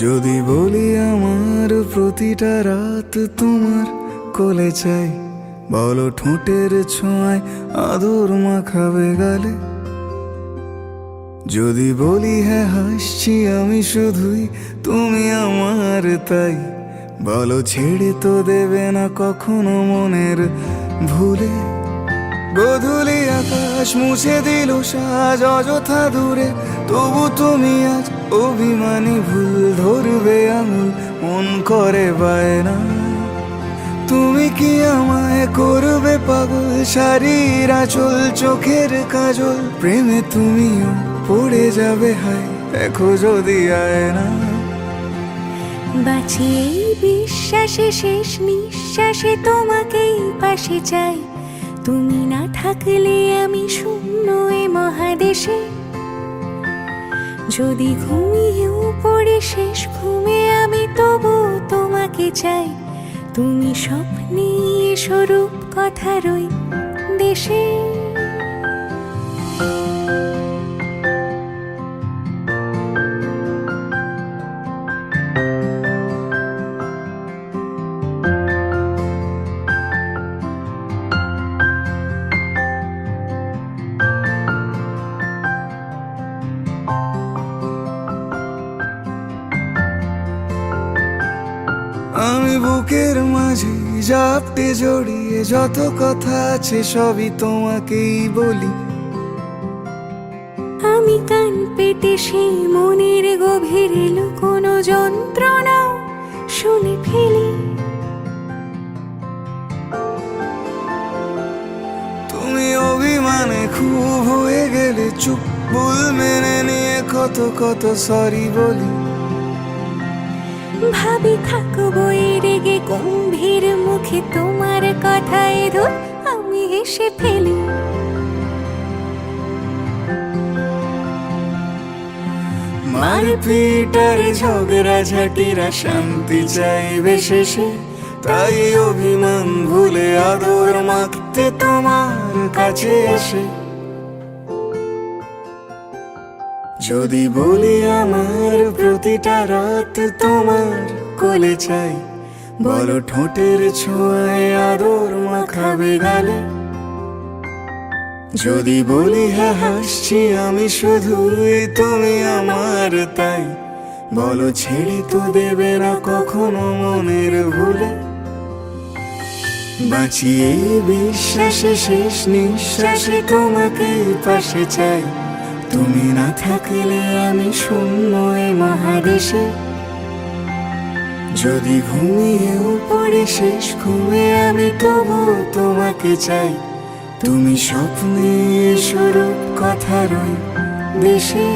যদি বলি আমার প্রতিটা রাত তোমার কোলে চাই, বলো ঠোঁটের ছোঁয়ায় আদর মাখাবে গালে। যদি বলি হ্যাঁ হাসছি আমি শুধুই, তুমি আমার তাই, বলো ছেড়ে তো দেবে না কখনো মনের ভুলে। গোধূলি আকাশ মুছে দিল সাজ অযথা দূরে, তবু তুমি আজ অভিমানী ভুল ধরবে আঙুল, মন করে বায়না। তুমি কি আমায় করবে পাগল, শাড়ির আঁচল চোখের কাজল, প্রেমে তুমিও পড়ে যাবে হায় দেখো যদি আয়না। বাঁচি এই বিশ্বাসে শেষ নিঃশ্বাসে তোমাকেই পাশে চাই, তুমি না থাকলে আমি শূন্য এ মহাদেশে। যদি ঘুমিয়েও পড়ে শেষ ঘুমে আমি তবু তোমাকে চাই, তুমি স্বপ্নে স্বরূপ কথার ওই দেশে। আমি বুকের মাঝে জাপটে জড়িয়ে যত কথা আছে সবই তোমাকেই বলি। আমি কান পেতে সেই মনের গভীরে লুকোনো যন্ত্রণা শুনে ফেলি। তুমি অভিমানে খুব হয়ে গেলে চুপ, ভুল মেনে নিয়ে কত কত সরি বলি। ভাবি থাকবো রেগে গম্ভীর মুখে তোমার কথায় ধর আমি হেসে ফেলি। মারপিট আর ঝগড়া ঝাঁটিরা শান্তি চাইবে শেষে, তাই অভিমান ভুলে আদর মাখতে তোমার কাছে এসে। যদি বলি আমার প্রতিটা রাত তোমার কোলে চাই, বলো ঠোঁটের ছোঁয়ায় আদর মাখাবে গালে। যদি বলি হ্যাঁ হাসছি আমি শুধুই, তুমি আমার তাই, বলো ছেড়ে তো দেবে না কখনো মনের ভুলে। বাঁচি এই বিশ্বাসে শেষ নিঃশ্বাসে তোমাকেই পাশে চাই, তুমি না থাকলে আমি শূন্য এ মহাদেশে। যদি ঘুমিয়েও পড়ে শেষ ঘুমে আমি তবু তোমাকে চাই, তুমি স্বপ্নে স্বরূপ কথার ওই দেশে।